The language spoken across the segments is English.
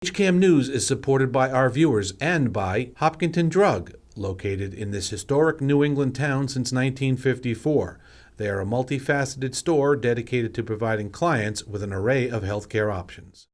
HCAM News is supported by our viewers and by Hopkinton Drug, located in this historic New England town since 1954. They are a multifaceted store dedicated to providing clients with an array of healthcare options.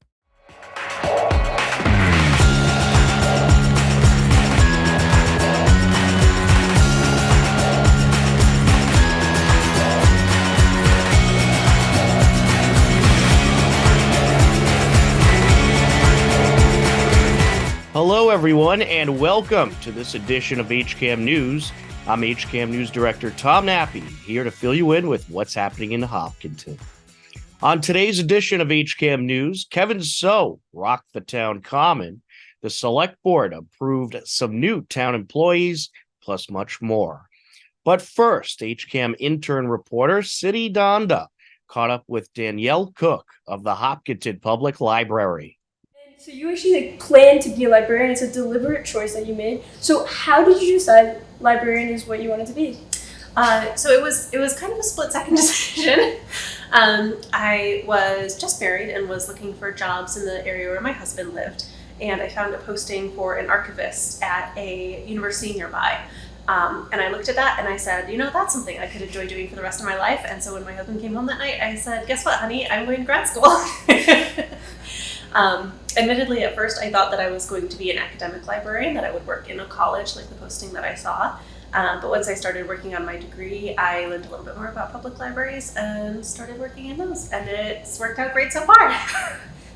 Hello, everyone, and welcome to this edition of HCAM News. I'm HCAM News Director Tom Nappy, here to fill you in with what's happening in Hopkinton. On today's edition of HCAM News, Kevin So rocked the town common. The Select Board approved some new town employees, plus much more. But first, HCAM Intern-reporter Sidhi Dhanda caught up with Danielle Cook of the Hopkinton Public Library. So you actually planned to be a librarian. It's a deliberate choice that you made. So how did you decide librarian is what you wanted to be? So it was kind of a split-second decision. I was just married and was looking for jobs in the area where my husband lived, and I found a posting for an archivist at a university nearby. And I looked at that and I said, that's something I could enjoy doing for the rest of my life. And so when my husband came home that night, I said, guess what, honey? I'm going to grad school. Admittedly, at first, I thought that I was going to be an academic librarian, that I would work in a college like the posting that I saw. But once I started working on my degree, I learned a little bit more about public libraries and started working in those. And it's worked out great so far.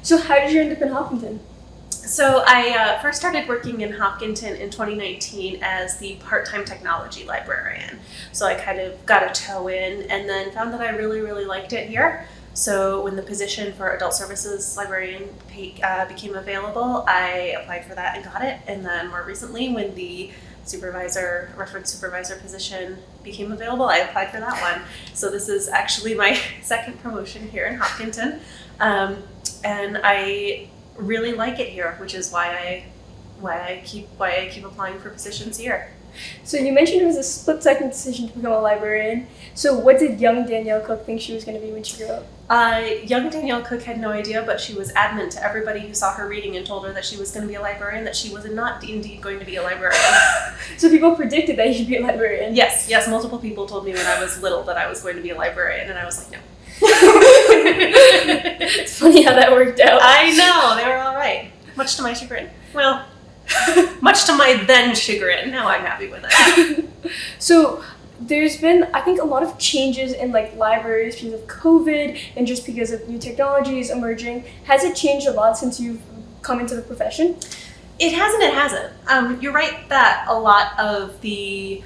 So how did you end up in Hopkinton? So I first started working in Hopkinton in 2019 as the part-time technology librarian. So I kind of got a toe in and then found that I really, really liked it here. So when the position for adult services librarian became available, I applied for that and got it. And then more recently, when the reference supervisor position became available, I applied for that one. So this is actually my second promotion here in Hopkinton. And I really like it here, which is why I keep applying for positions here. So you mentioned it was a split-second decision to become a librarian. So what did young Danielle Cook think she was going to be when she grew up? Young Danielle Cook had no idea, but she was adamant to everybody who saw her reading and told her that she was going to be a librarian, that she was not indeed going to be a librarian. So people predicted that you'd be a librarian? Yes, multiple people told me when I was little that I was going to be a librarian, and I was like, no. It's funny how that worked out. I know, they were all right, much to my chagrin. Well, much to my then chagrin. Now I'm happy with it. So there's been, I think, a lot of changes in libraries because of COVID and just because of new technologies emerging. Has it changed a lot since you've come into the profession? It hasn't. You're right that a lot of the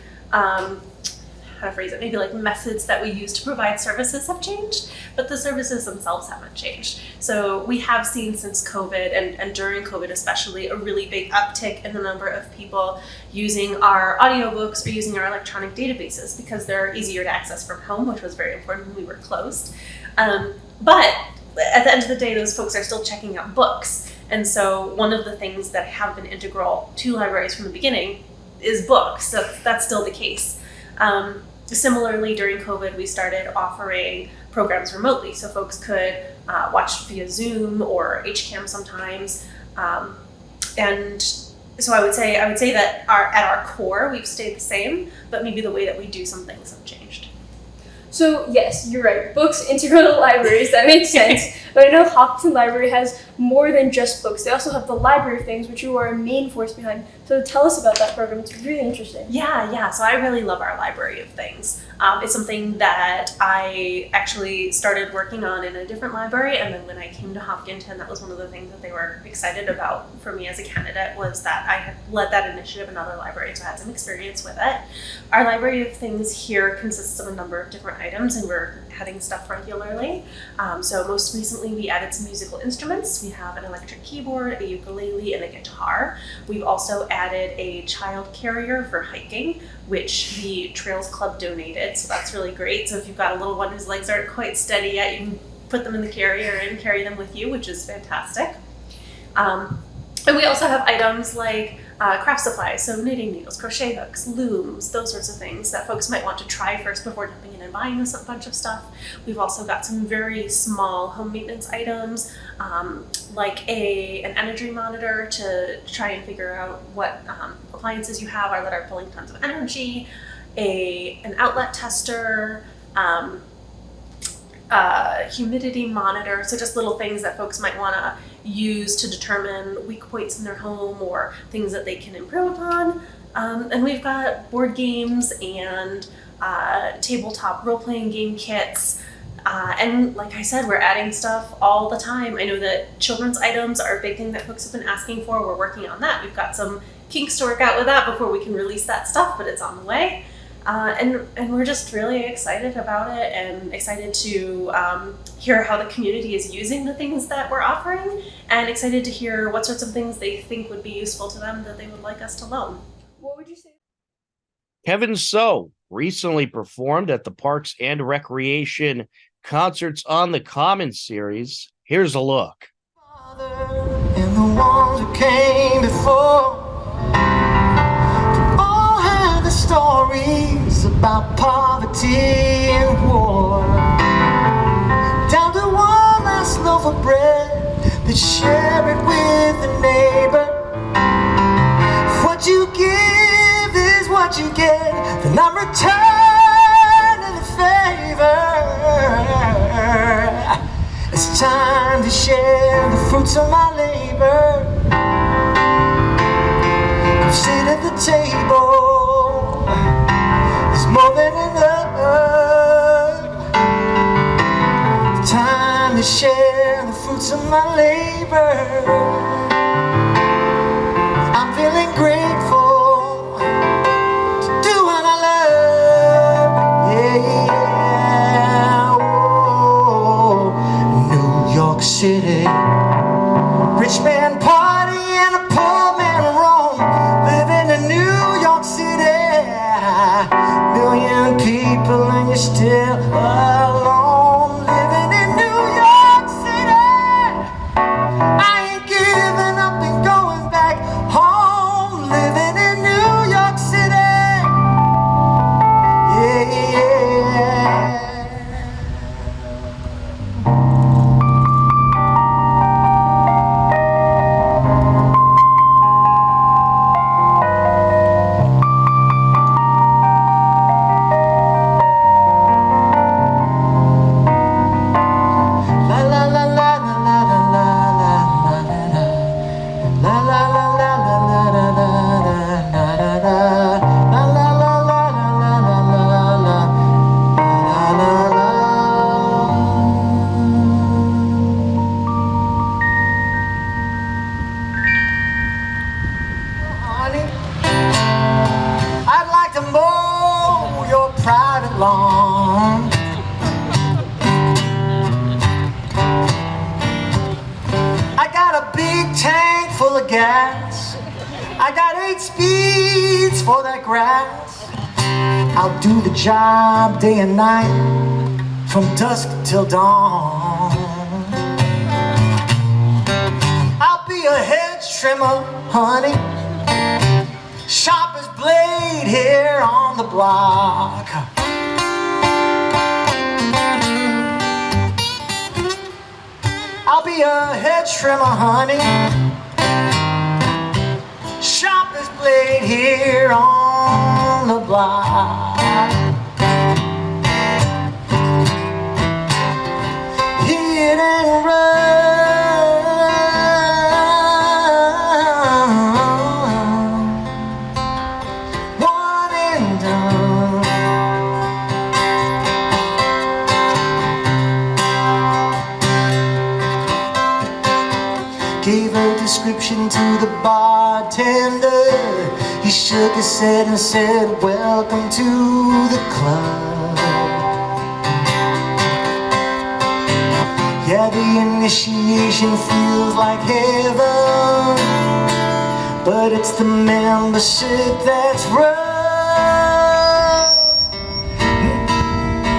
how to phrase it, maybe methods that we use to provide services have changed, but the services themselves haven't changed. So we have seen since COVID and during COVID especially a really big uptick in the number of people using our audiobooks or using our electronic databases because they're easier to access from home, which was very important when we were closed. But at the end of the day, those folks are still checking out books. And so one of the things that have been integral to libraries from the beginning is books. So that's still the case. Similarly, during COVID, we started offering programs remotely, so folks could watch via Zoom or HCAM sometimes. And so I would say that at our core, we've stayed the same, but maybe the way that we do some things have changed. So yes, you're right. Books integral to libraries, that makes sense. But I know Hopkinton Library has more than just books. They also have the Library of Things, which you are a main force behind. So tell us about that program. It's really interesting. Yeah. So I really love our Library of Things. It's something that I actually started working on in a different library, and then when I came to Hopkinton, that was one of the things that they were excited about for me as a candidate, was that I had led that initiative in other libraries, so I had some experience with it. Our Library of Things here consists of a number of different items, and we're adding stuff regularly. So most recently, we added some musical instruments. We have an electric keyboard, a ukulele, and a guitar. We've also added a child carrier for hiking, which the Trails Club donated, so that's really great. So if you've got a little one whose legs aren't quite steady yet, you can put them in the carrier and carry them with you, which is fantastic. And we also have items like craft supplies, so knitting needles, crochet hooks, looms, those sorts of things that folks might want to try first before jumping in and buying a bunch of stuff. We've also got some very small home maintenance items, like an energy monitor to try and figure out what appliances you have that are pulling tons of energy, an outlet tester, humidity monitor, so just little things that folks might want to use to determine weak points in their home or things that they can improve upon. And we've got board games and tabletop role-playing game kits. And like I said, we're adding stuff all the time. I know that children's items are a big thing that folks have been asking for. We're working on that. We've got some kinks to work out with that before we can release that stuff, but it's on the way. And we're just really excited about it and excited to hear how the community is using the things that we're offering, and excited to hear what sorts of things they think would be useful to them that they would like us to loan. What would you say? Kevin So recently performed at the Parks and Recreation Concerts on the Commons series. Here's a look. And the ones who came before all had the stories about poverty and war, down to one last loaf of bread, that share it with a neighbor. What you give is what you get, then I'm returning the favor. It's time to share the fruits of my labor. Come sit at the table, it's more than enough. Time to share the fruits of my labor. I'm feeling grateful to do what I love. Yeah, oh, New York City, rich man party and a poor man roam. Living in New York City, million people and you're still alone. Living in New York City, I ain't giving up and going back home. Living in New York City, yeah. La la la la la la la la la la la la la la la la la la Honey, I'd like to mow your private lawn. I got a big tank full of gas. I got 8 speeds for that grass. I'll do the job day and night, from dusk till dawn. I'll be a hedge trimmer, honey, sharpest blade here on the block. I'll be a hedge trimmer, honey, sharpest blade here on the block. Hit and run, one and done. Gave a description to the bartender. He shook his head and said, welcome to the club. Yeah, the initiation feels like heaven, but it's the membership that's rough.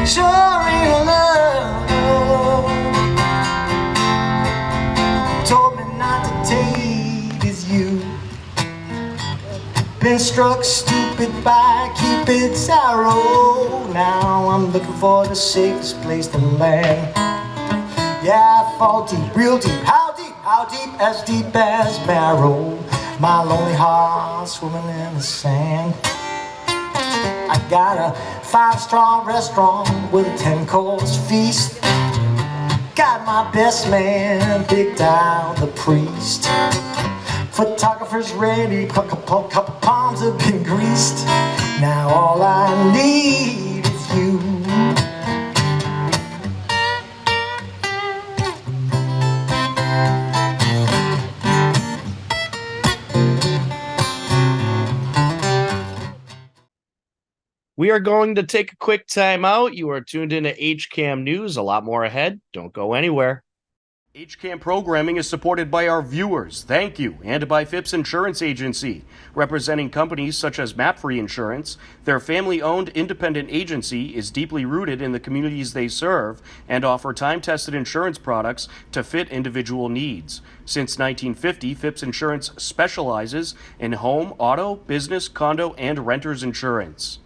Sure ain't love. Told me not to take his youth. Been struck stupid by Cupid's arrow. Now I'm looking for the safest place to land. Yeah, I fall deep, real deep. How deep? How deep? As deep as marrow. My lonely heart swimming in the sand. I got a 5-star restaurant with a 10-course feast. Got my best man, Big Down the priest. Photographers ready, couple palms have been greased. Now all I need is you. We are going to take a quick time out. You are tuned into HCAM News. A lot more ahead. Don't go anywhere. HCAM programming is supported by our viewers. Thank you. And by Phipps Insurance Agency, representing companies such as MapFree Insurance. Their family-owned independent agency is deeply rooted in the communities they serve and offer time-tested insurance products to fit individual needs. Since 1950, Phipps Insurance specializes in home, auto, business, condo, and renters insurance.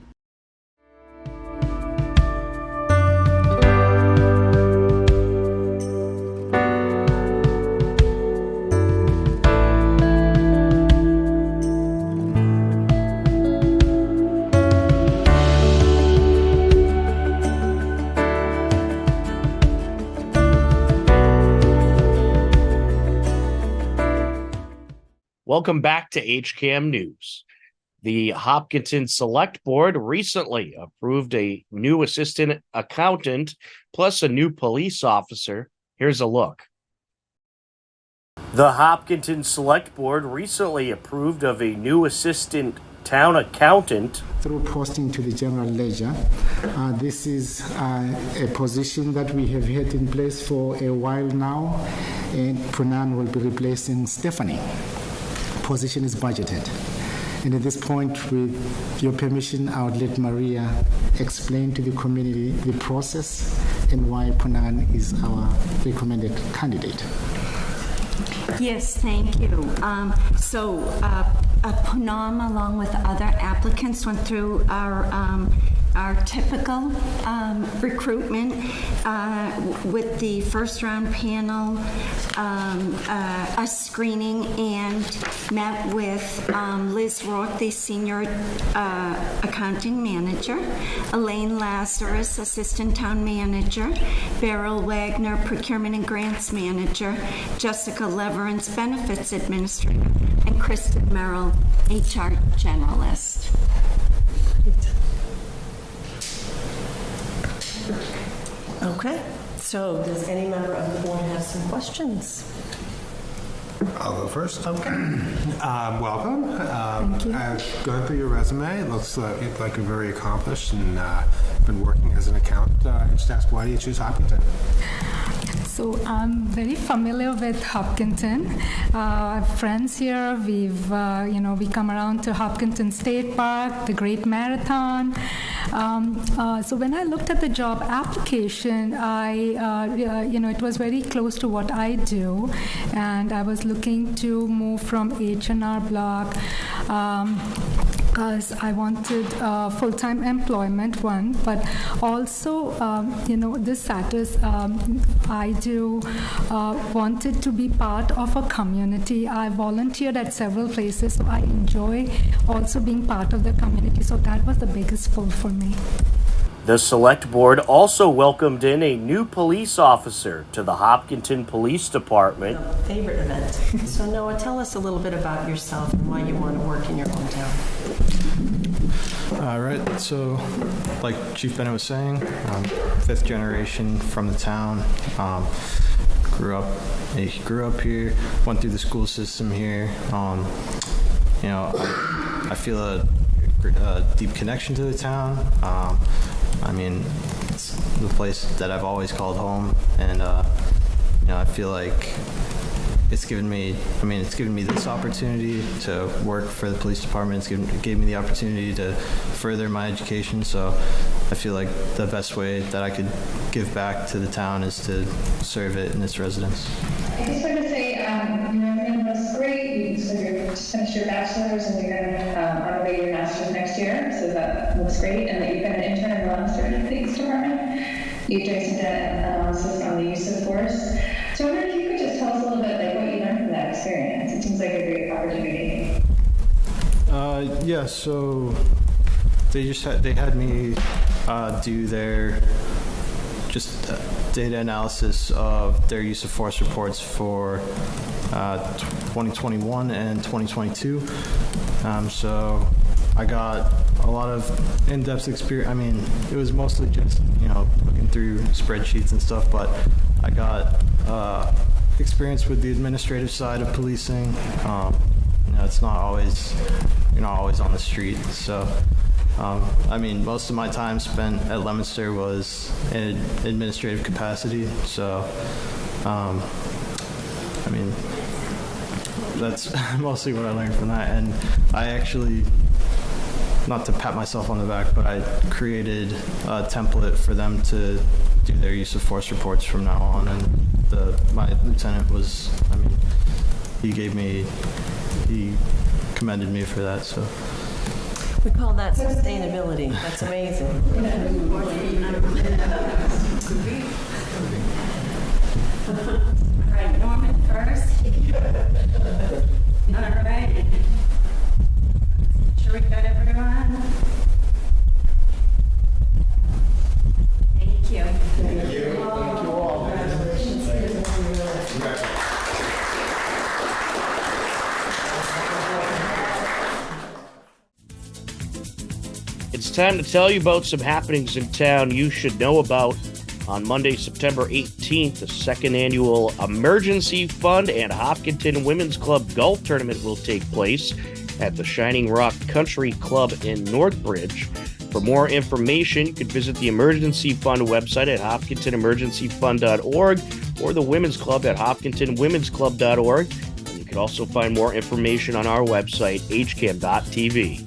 Welcome back to HCAM News. The Hopkinton Select Board recently approved a new assistant accountant plus a new police officer. Here's a look. The Hopkinton Select Board recently approved of a new assistant town accountant through posting to the general ledger. This is a position that we have had in place for a while now, and Punan will be replacing Stephanie. Position is budgeted. And at this point, with your permission, I would let Maria explain to the community the process and why Punan is our recommended candidate. Yes, thank you. Punan, along with other applicants, went through our typical recruitment with the first round panel, a screening, and met with Liz Rourke, the senior accounting manager, Elaine Lazarus, assistant town manager, Beryl Wagner, procurement and grants manager, Jessica Leverance, benefits administrator, and Kristen Merrill, HR generalist. Okay, so does any member of the board have some questions? I'll go first. Okay. Welcome. Thank you. I've gone through your resume. It looks like you're very accomplished and been working as an accountant. I just asked, why do you choose Hopkinton? So I'm very familiar with Hopkinton. I have friends here. We come around to Hopkinton State Park, the Great Marathon. So when I looked at the job application, it was very close to what I do, and I was looking to move from H&R Block because I wanted full-time employment, one, but also, this Saturday, I do wanted to be part of a community. I volunteered at several places, so I enjoy also being part of the community. So that was the biggest pull for me. The Select Board also welcomed in a new police officer to the Hopkinton Police Department. Favorite event. So Noah, tell us a little bit about yourself and why you want to work in your hometown. All right, so like Chief Bennett was saying, fifth generation from the town. Grew up here, went through the school system here. I feel a deep connection to the town. It's the place that I've always called home, and I feel like it's given me this opportunity to work for the police department. It gave me the opportunity to further my education, so I feel like the best way that I could give back to the town is to serve it and its residents. I just want to say, your resume was great. You deserved just finished your bachelor's and you're going to on the way to your master's next year, so that looks great, and that you've been an intern in law enforcement police department. You're doing some data analysis on the use of force. So I wonder if you could just tell us a little bit like what you learned from that experience. It seems like a great opportunity. Yeah, so they had me do their data analysis of their use of force reports for 2021 and 2022. So I got a lot of in-depth experience. I mean, it was mostly just, looking through spreadsheets and stuff, but I got experience with the administrative side of policing. It's not always, you're not always on the street. So, I mean, most of my time spent at Leominster was in administrative capacity. So, I mean, that's mostly what I learned from that. And I actually, not to pat myself on the back, but I created a template for them to do their use of force reports from now on. And my lieutenant was, I mean, he commended me for that. So we call that sustainability. That's amazing. All right, Norman first. All right. Sure we got everyone? Thank you. Thank you. Thank you all. It's time to tell you about some happenings in town you should know about. On Monday, September 18th, the second annual Emergency Fund and Hopkinton Women's Club Golf Tournament will take place at the Shining Rock Country Club in Northbridge. For more information, you can visit the Emergency Fund website at hopkintonemergencyfund.org or the Women's Club at hopkintonwomensclub.org. And you can also find more information on our website, hcam.tv.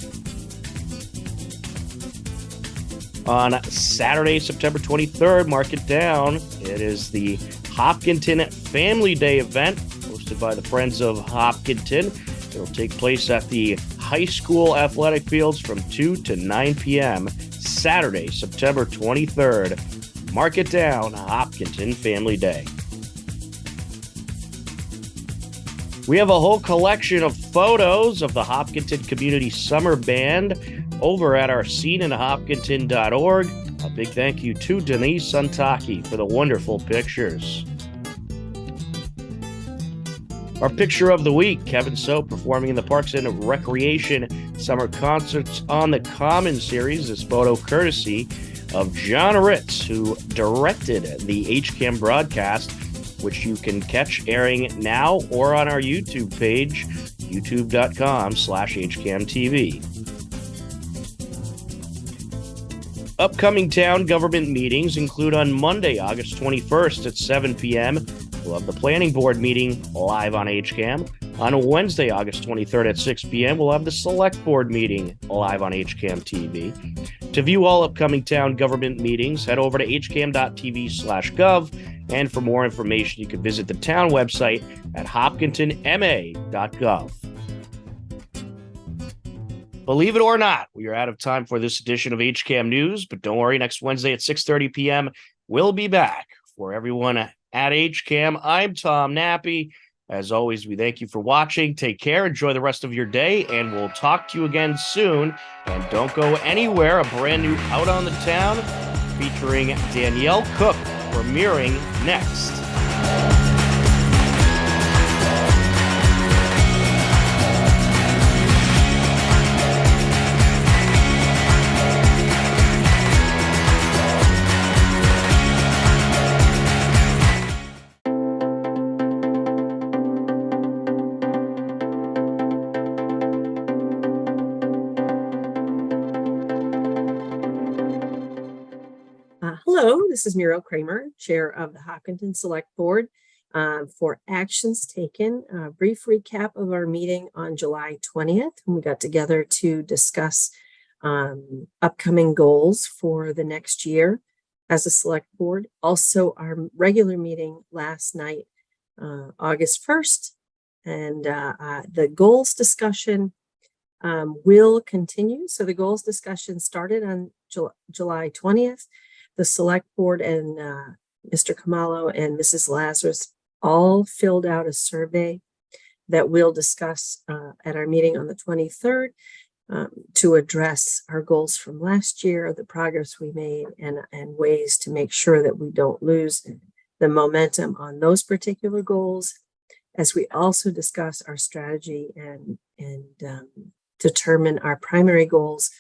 On Saturday, September 23rd, mark it down. It is the Hopkinton Family Day event hosted by the Friends of Hopkinton. It will take place at the high school athletic fields from 2 to 9 p.m. Saturday, September 23rd. Mark it down, Hopkinton Family Day. We have a whole collection of photos of the Hopkinton Community Summer Band over at our sceneinhopkinton.org. A big thank you to Denise Suntaki for the wonderful pictures. Our picture of the week, Kevin Soap performing in the Parks and Recreation Summer Concerts on the Common series. This photo courtesy of John Ritz, who directed the HCAM broadcast, which you can catch airing now or on our YouTube page, youtube.com/HCAMTV. Upcoming town government meetings include on Monday, August 21st at 7 p.m. We'll have the Planning Board meeting live on HCAM. On Wednesday, August 23rd at 6 p.m., we'll have the Select Board meeting live on HCAM TV. To view all upcoming town government meetings, head over to hcam.tv/gov. And for more information, you can visit the town website at hopkintonma.gov. Believe it or not, we are out of time for this edition of HCAM News, but don't worry, next Wednesday at 6:30 p.m., we'll be back. For everyone at HCAM, I'm Tom Nappy. As always, we thank you for watching. Take care, enjoy the rest of your day, and we'll talk to you again soon. And don't go anywhere, a brand new Out on the Town featuring Danielle Cook premiering next. Hello, this is Muriel Kramer, Chair of the Hopkinton Select Board. For actions taken, a brief recap of our meeting on July 20th, when we got together to discuss upcoming goals for the next year as a Select Board. Also, our regular meeting last night, August 1st, And the goals discussion will continue. So the goals discussion started on July 20th. The select board and Mr. Kamalo and Mrs. Lazarus all filled out a survey that we'll discuss at our meeting on the 23rd to address our goals from last year, the progress we made, and ways to make sure that we don't lose the momentum on those particular goals, as we also discuss our strategy and determine our primary goals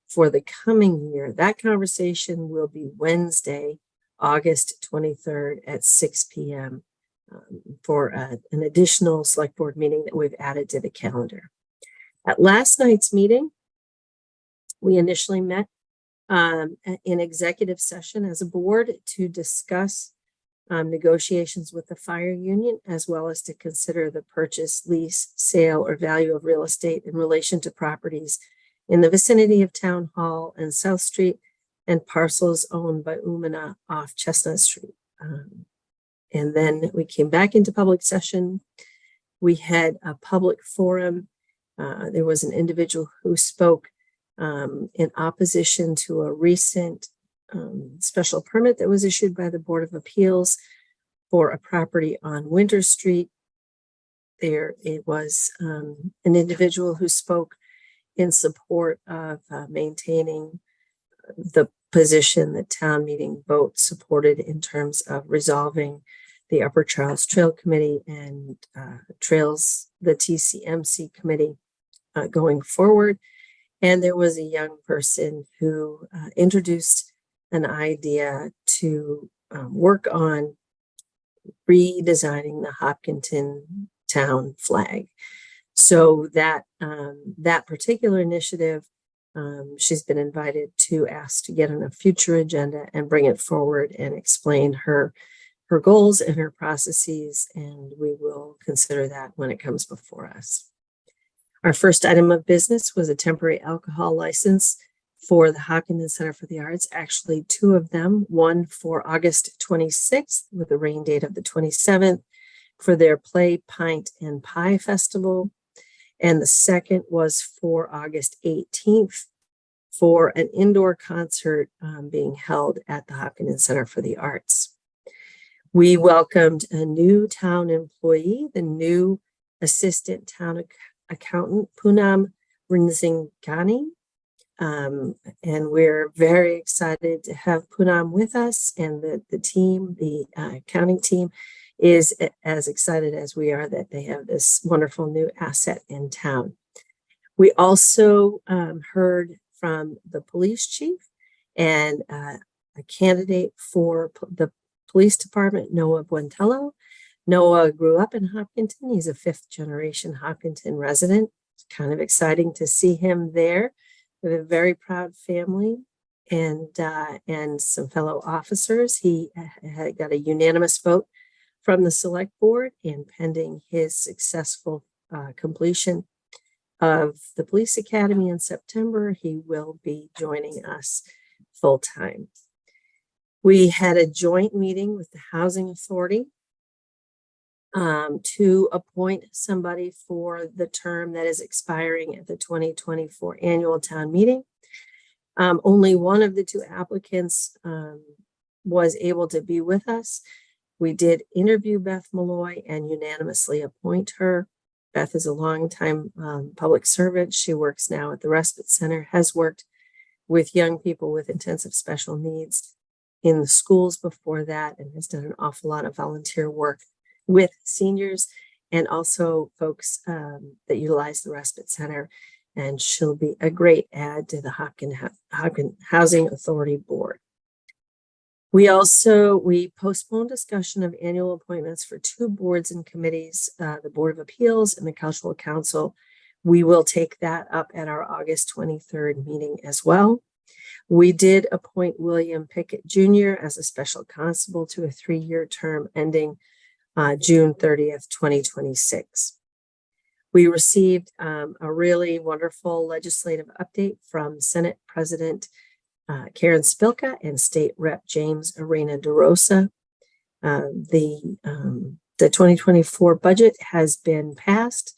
for the coming year. That conversation will be Wednesday, August 23rd at 6 p.m. For an additional select board meeting that we've added to the calendar. At last night's meeting, we initially met in executive session as a board to discuss negotiations with the fire union, as well as to consider the purchase, lease, sale, or value of real estate in relation to properties in the vicinity of Town Hall and South Street and parcels owned by Umina off Chestnut Street. And then we came back into public session. We had a public forum. There was an individual who spoke in opposition to a recent special permit that was issued by the Board of Appeals for a property on Winter Street. There it was an individual who spoke in support of maintaining the position that town meeting vote supported in terms of resolving the Upper Charles Trail Committee and Trails, the TCMC committee going forward. And there was a young person who introduced an idea to work on redesigning the Hopkinton town flag. So that that particular initiative, she's been invited to ask to get on a future agenda and bring it forward and explain her goals and her processes, and we will consider that when it comes before us. Our first item of business was a temporary alcohol license for the Hopkinton Center for the Arts, actually two of them, one for August 26th with a rain date of the 27th for their Play, Pint, and Pie Festival. And the second was for August 18th for an indoor concert being held at the Hopkinton Center for the Arts. We welcomed a new town employee, the new assistant town accountant, Poonam Rinzinghani. And we're very excited to have Poonam with us, and the team, the accounting team, is as excited as we are that they have this wonderful new asset in town. We also heard from the police chief and a candidate for the police department, Noah Buentello. Noah grew up in Hopkinton. He's a fifth generation Hopkinton resident. It's kind of exciting to see him there with a very proud family and some fellow officers. He had got a unanimous vote from the select board, and pending his successful completion of the police academy in September, he will be joining us full time. We had a joint meeting with the Housing Authority to appoint somebody for the term that is expiring at the 2024 annual town meeting. Only one of the two applicants was able to be with us. We did interview Beth Malloy and unanimously appoint her. Beth is a longtime public servant. She works now at the Respite Center, has worked with young people with intensive special needs in the schools before that, and has done an awful lot of volunteer work with seniors and also folks that utilize the Respite Center. And she'll be a great add to the Hopkins Housing Authority Board. We postponed discussion of annual appointments for two boards and committees, the Board of Appeals and the Cultural Council. We will take that up at our August 23rd meeting as well. We did appoint William Pickett Jr. as a special constable to a 3-year term ending June 30th, 2026. We received a really wonderful legislative update from Senate President Karen Spilka and State Rep James Arena DeRosa. The The 2024 budget has been passed,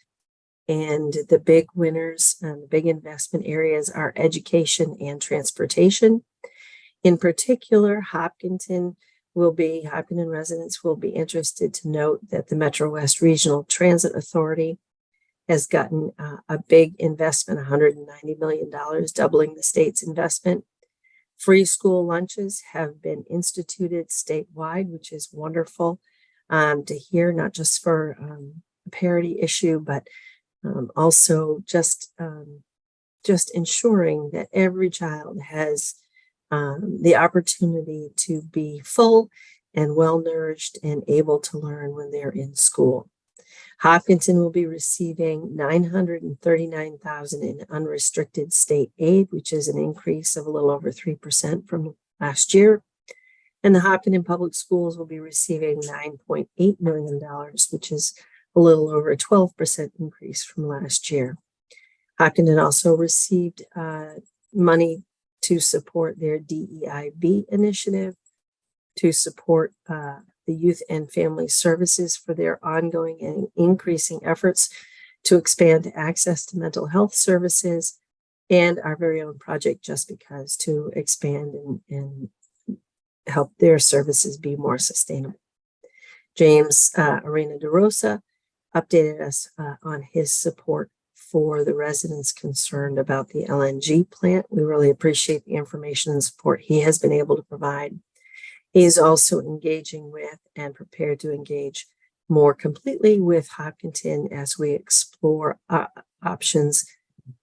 and the big winners and the big investment areas are education and transportation. In particular, Hopkinton residents will be interested to note that the Metro West Regional Transit Authority has gotten a big investment, $190 million, doubling the state's investment. Free school lunches have been instituted statewide, which is wonderful to hear, not just for a parity issue, but also just ensuring that every child has the opportunity to be full and well-nourished and able to learn when they're in school. Hopkinton will be receiving $939,000 in unrestricted state aid, which is an increase of a little over 3% from last year. And the Hopkinton Public Schools will be receiving $9.8 million, which is a little over a 12% increase from last year. Hopkinton also received money to support their DEIB initiative, to support the Youth and Family Services for their ongoing and increasing efforts to expand access to mental health services, and our very own project Just Because to expand and help their services be more sustainable. James Arena DeRosa updated us on his support for the residents concerned about the LNG plant. We really appreciate the information and support he has been able to provide. He is also engaging with and prepared to engage more completely with Hopkinton as we explore options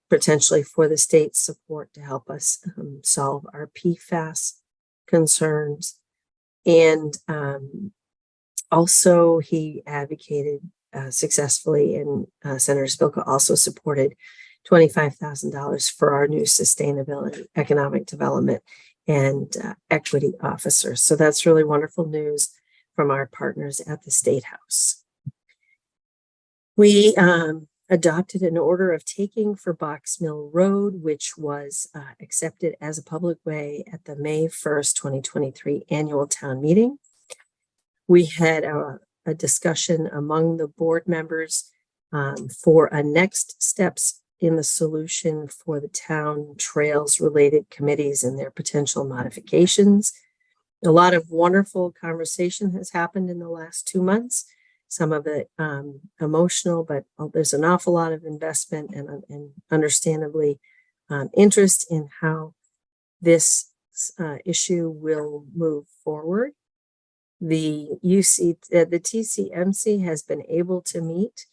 potentially for the state's support to help us solve our PFAS concerns. And also he advocated successfully, and Senator Spilka also supported $25,000 for our new sustainability, economic development, and equity officer. So that's really wonderful news from our partners at the State House. We adopted an order of taking for Box Mill Road, which was accepted as a public way at the May 1st, 2023 annual town meeting. We had a discussion among the board members for a next steps in the solution for the town trails related committees and their potential modifications. A lot of wonderful conversation has happened in the last 2 months, some of it emotional, but there's an awful lot of investment and understandably interest in how this issue will move forward. The TCMC has been able to meet,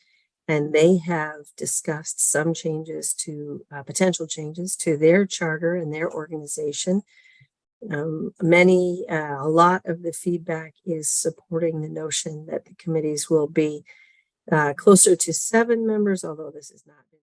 and they have discussed some changes to potential changes to their charter and their organization. A lot of the feedback is supporting the notion that the committees will be closer to 7 members, although this has not been